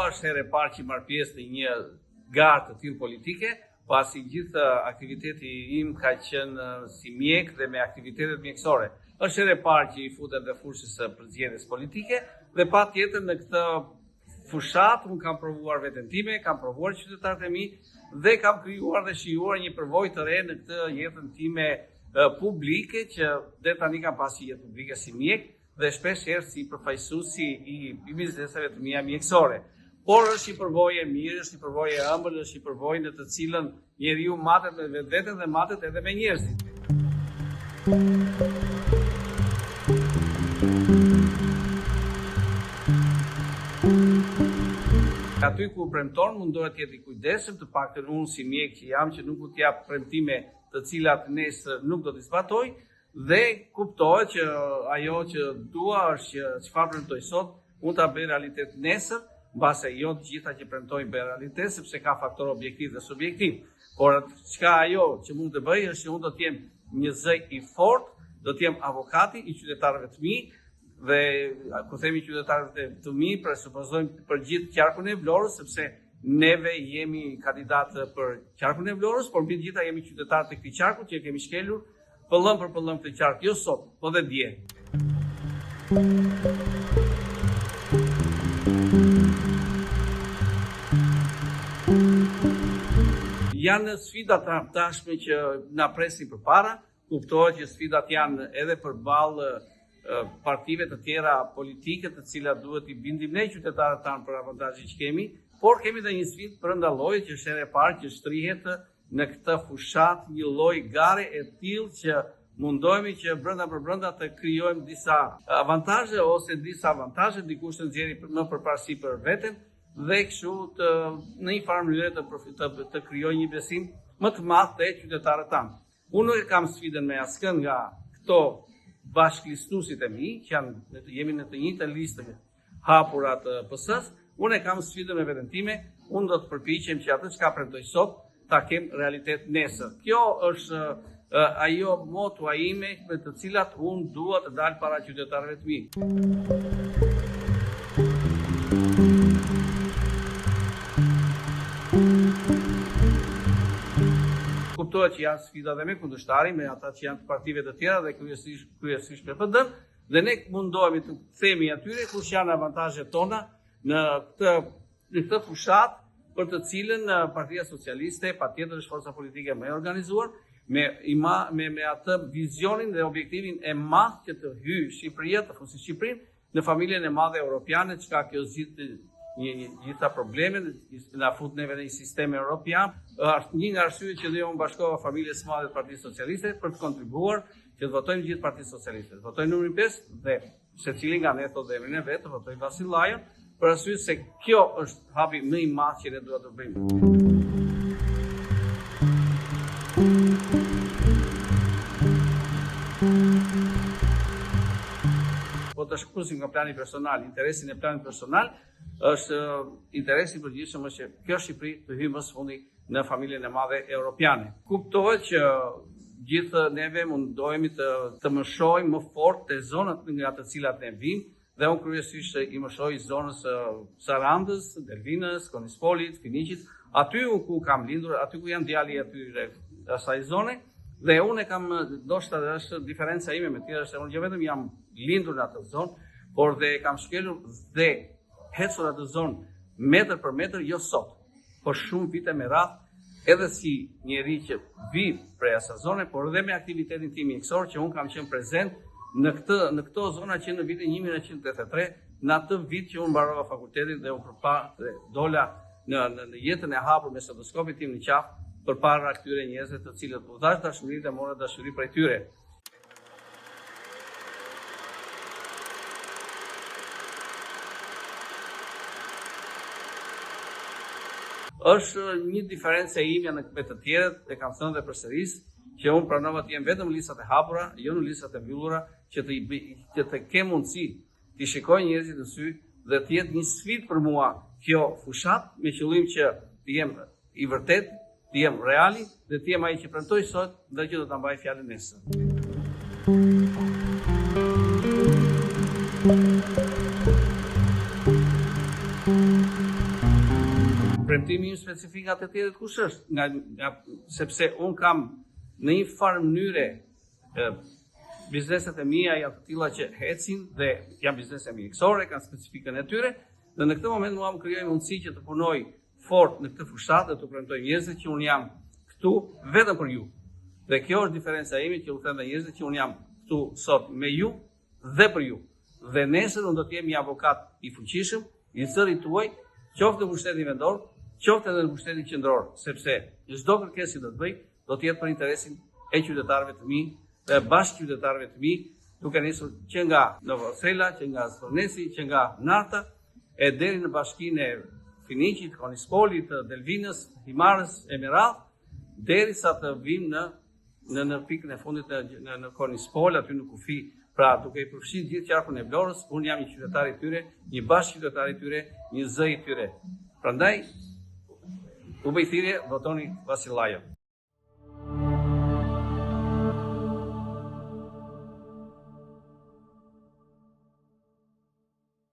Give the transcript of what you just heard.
është herë e parë që marr pjesë në një garë të tillë politike, pasi gjithë aktiviteti im ka qenë si mjek dhe me aktivitetet mjekësore. Është herë e parë që i futem dhe fushës së përzgjedhjes politike dhe patjetër në këtë fushat unë kam provuar veten time, kam provuar qytetarët e mi dhe kam krijuar dhe shijuar një përvojë të re në këtë jetën time publike që deri tani kam pasur jetë publike si mjek dhe shpesh herë si përfaqësuesi i bizneseve të mia mjekësore. Por është një përvojë e mirë, është një përvojë e ëmbël, është një përvojë në të cilën njeriu matet me vetveten dhe matet edhe me njerëzit. Aty ku premton mundohet të jetë i kujdesshëm, të paktën unë si mjek që jam që nuk do të jap premtime të cilat nesër nuk do t'i zbatoj dhe kuptohet që ajo që dua është që çfarë premtoj sot unë ta bëj realitet nesër, mbase jo të gjitha që premtojnë bëjnë realitet sepse ka faktor objektiv dhe subjektiv. Por çka ajo që mund të bëj është që unë do të jem një zë i fortë, do të jem avokati i qytetarëve të mi. Dhe kur themi qytetarët të mi, presupozojmë për gjithë qarkun e Vlorës, sepse neve jemi kandidatë për qarkun e Vlorës, por mbi të gjitha jemi qytetarë të këtij qarku që kemi shkelur pëllëm për pëllëm këtë qark, jo sot, po dhe dje. Janë sfidat tashme që na presin përpara, kuptohet që sfidat janë edhe përballë partive të tjera politike të cilat duhet i bindim ne qytetarët tanë për avantazhin që kemi, por kemi dhe një sfidë brenda llojit që është herë e parë që shtrihet në këtë fushat një lloj gare e tillë që mundohemi që brenda të krijojmë disa avantazhe ose disa avantazhe, dikush të nxjerrë më përparësi për veten dhe kështu në një farë mënyrë të krijojë një besim më të madh te qytetarët tanë. Unë nuk kam sfidën me askën nga këto bashkëlistuesit e mi, që jemi në të njëjtën listë hapura të PS-s, unë e kam sfidën me veten time, unë do të përpiqem që atë çka premtoj sot ta kem realitet nesër. Kjo është ajo motua ime me të cilat unë dua të dal para qytetarëve të mi. Kuptohet që janë sfida dhe me kundërshtari, me ata që janë të partive të tjera dhe kryesisht PPD-n, dhe ne mundohemi të themi atyre kush janë avantazhet tona në këtë fushat për të cilën Partia Socialiste patjetër është forca politike më e organizuar, me atë vizionin dhe objektivin e madh që të hyjë Shqipëria, të fusë Shqipërinë në familjen e madhe europiane, çka kjo zgjidh gjitha problemet, na fut neve në një sistem europian. Është një nga arsyet që unë bashkova familjes së madhe të Partisë Socialiste për të kontribuar që të votojmë gjithë Partisë Socialiste. Të votojmë numrin 5 dhe secili nga ne thotë emrin e vet, të votojmë Vasil Llajon, për arsye se kjo është hapi më i madh që ne duhet të bëjmë. Po të shkrusim nga plani personal, interesin e planit personal është interesi i përgjithshëm është që kjo Shqipëri të hyjë më së fundi në familjen e madhe europiane. Kuptohet që gjithë neve mundohemi të mëshojmë më fort te zonat nga të cilat ne vim, dhe unë kryesisht i mëshoj zonës Sarandës, Delvinës, Konispolit, Finiqit, aty ku kam lindur, aty ku janë djali aty asaj zone, dhe unë e kam ndoshta është diferenca ime me tjerë, se unë jo vetëm jam lindur në atë zonë, por dhe kam shkelur dhe hecur atë zonë metër për metër, jo sot, por shumë vite me radhë, edhe si njeri që vi prej asaj zone, por edhe me aktivitetin tim mjekësor që unë kam qenë prezent në këto zona që në vitin 1983, në atë vit që unë mbarova fakultetin dhe unë dola në jetën e hapur me stetoskopin tim në qafë përpara këtyre njerëzve të cilët u dhash dashuri dhe morën dashuri prej tyre. Është një diferencë ime me të tjerët, e kam thënë dhe përsëris, që unë pranova të jem vetëm listat e hapura, jo në listat e mbyllura, që të kem mundësi të shikoj njerëzit në sy dhe të jetë një sfidë për mua kjo fushat, me qëllim që të jem i vërtet, të jem reali dhe të jem ai që premtoj sot dhe që do ta mbaj fjalën nesër. premtimi im specifik atë të tjerët kush është, sepse un kam në një farë mënyre bizneset e mia janë të tilla që ecin dhe janë biznese mjekësore, kanë specifikën e tyre, dhe në këtë moment mua më krijoi mundësi që të punoj fort në këtë fushatë dhe të premtoj njerëzit që un jam këtu vetëm për ju. Dhe kjo është diferenca ime që u them me njerëzit që un jam këtu sot me ju dhe për ju. Dhe nesër unë do të jem një avokat i fuqishëm, i zërit tuaj, qoftë në pushtetin vendor, qoftë edhe në pushtetin qendror, sepse çdo kërkesë që do të bëj do të jetë për interesin e qytetarëve të mi, dhe bashkë qytetarëve të mi, duke nisur që nga Novosela, që nga Zvorneci, që nga Narta, e deri në bashkinë e Finiqit, Konispolit, Delvinës, Himarës, Emerald, derisa të vim në pikën e fundit në Konispol, aty në kufi. Pra, duke i përfshirë gjithë qarkun e Vlorës, unë jam një qytetar i tyre, një bashkë qytetar i tyre, një zë i tyre. Prandaj, u bëj thirrje, votoni Vasillajo.